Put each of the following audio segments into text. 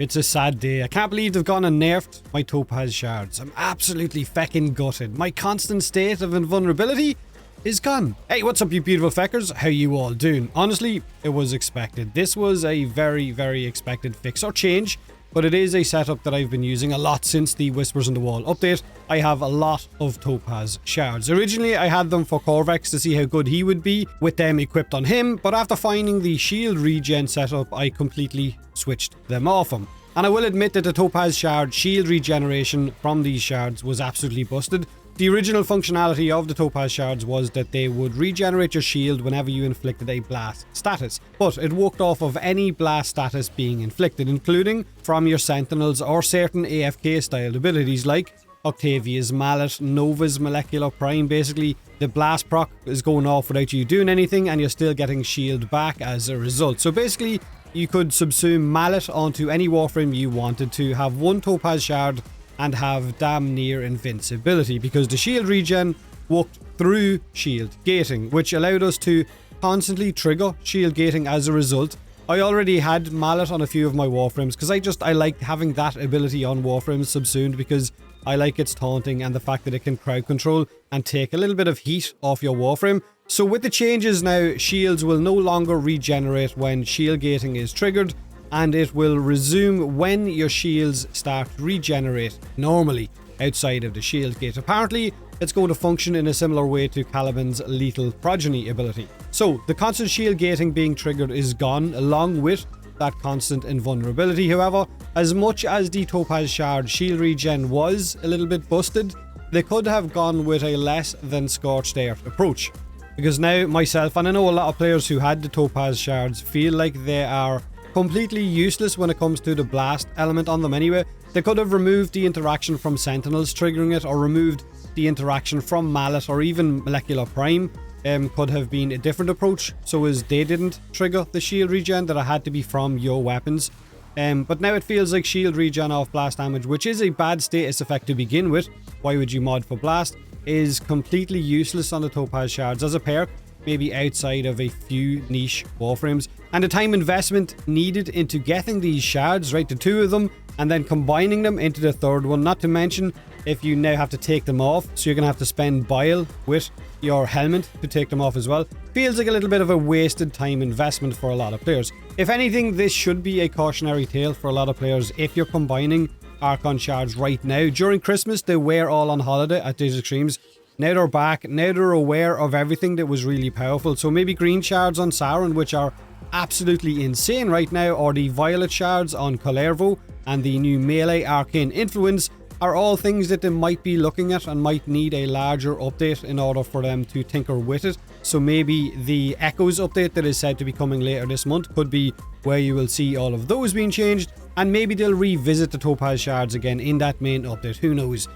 It's a sad day. I can't believe they've gone and nerfed my Topaz Shards. I'm absolutely feckin' gutted. My constant state of invulnerability is gone. Hey, what's up you beautiful feckers? How you all doing? Honestly, it was expected. This was a very, very expected fix or change, but it is a setup that I've been using a lot since the Whispers on the Wall update. I have a lot of Topaz Shards. Originally, I had them for Corvex to see how good he would be with them equipped on him, but after finding the shield regen setup, I completely switched them off him. And I will admit that the Topaz Shard shield regeneration from these shards was absolutely busted. The original functionality of the Topaz Shards was that they would regenerate your shield whenever you inflicted a blast status, but it worked off of any blast status being inflicted, including from your sentinels or certain AFK styled abilities like Octavia's Mallet, Nova's Molecular Prime. Basically, the blast proc is going off without you doing anything and you're still getting shield back as a result. So basically, you could subsume Mallet onto any Warframe you wanted to, have one Topaz Shard and have damn near invincibility, because the shield regen worked through shield gating, which allowed us to constantly trigger shield gating as a result. I already had Mallet on a few of my Warframes because I like having that ability on Warframes subsumed, because I like its taunting and the fact that it can crowd control and take a little bit of heat off your Warframe. So with the changes now, shields will no longer regenerate when shield gating is triggered, and it will resume when your shields start to regenerate normally outside of the shield gate. Apparently, it's going to function in a similar way to Caliban's lethal Progeny ability. So the constant shield gating being triggered is gone, along with that constant invulnerability. However, as much as the Topaz Shard shield regen was a little bit busted, they could have gone with a less than scorched earth approach. Because now myself, and I know a lot of players who had the Topaz Shards, feel like they are completely useless when it comes to the blast element on them anyway. They could have removed the interaction from Sentinels triggering it, or removed the interaction from Mallet, or even Molecular Prime could have been a different approach, so as they didn't trigger the shield regen, that it had to be from your weapons. But now it feels like shield regen off blast damage, which is a bad status effect to begin with. Why would you mod for blast? Is completely useless on the Topaz Shards as a perk, maybe outside of a few niche Warframes. And the time investment needed into getting these shards, right, the two of them, and then combining them into the third one, not to mention if you now have to take them off, so you're going to have to spend bile with your helmet to take them off as well. Feels like a little bit of a wasted time investment for a lot of players. If anything, this should be a cautionary tale for a lot of players if you're combining Archon Shards right now. During Christmas, they were all on holiday at these extremes. Now they're back, now they're aware of everything that was really powerful. So maybe green shards on Sauron, which are absolutely insane right now, or the violet shards on Kalervo and the new melee arcane influence, are all things that they might be looking at and might need a larger update in order for them to tinker with it. So maybe the Echoes update that is said to be coming later this month could be where you will see all of those being changed, and maybe they'll revisit the Topaz Shards again in that main update, who knows.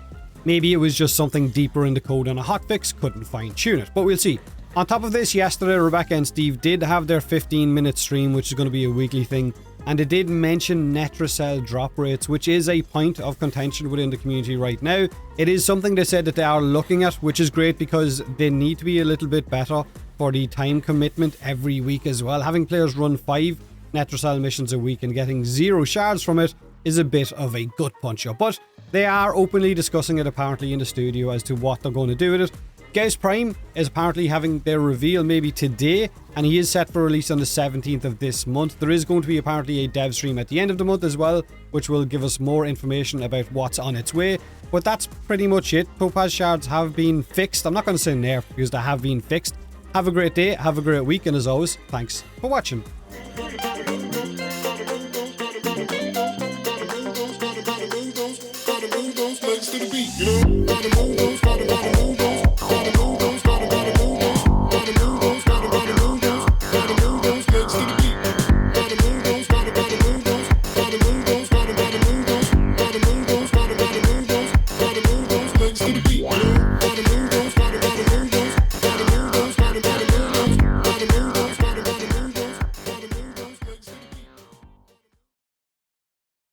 Maybe it was just something deeper in the code on a hotfix, couldn't fine tune it, but we'll see. On top of this, yesterday Rebecca and Steve did have their 15-minute stream, which is going to be a weekly thing, and they did mention Netracell drop rates, which is a point of contention within the community right now. It is something they said that they are looking at, which is great because they need to be a little bit better for the time commitment every week as well. Having players run 5 Netracell missions a week and getting 0 shards from it is a bit of a gut puncher, but they are openly discussing it apparently in the studio as to what they're going to do with it. Gauss Prime is apparently having their reveal maybe today, and he is set for release on the 17th of this month. There is going to be apparently a dev stream at the end of the month as well, which will give us more information about what's on its way. But that's pretty much it. Topaz Shards have been fixed. I'm not going to say nerfed because they have been fixed. Have a great day, have a great week, and as always, thanks for watching. To the beat, you know,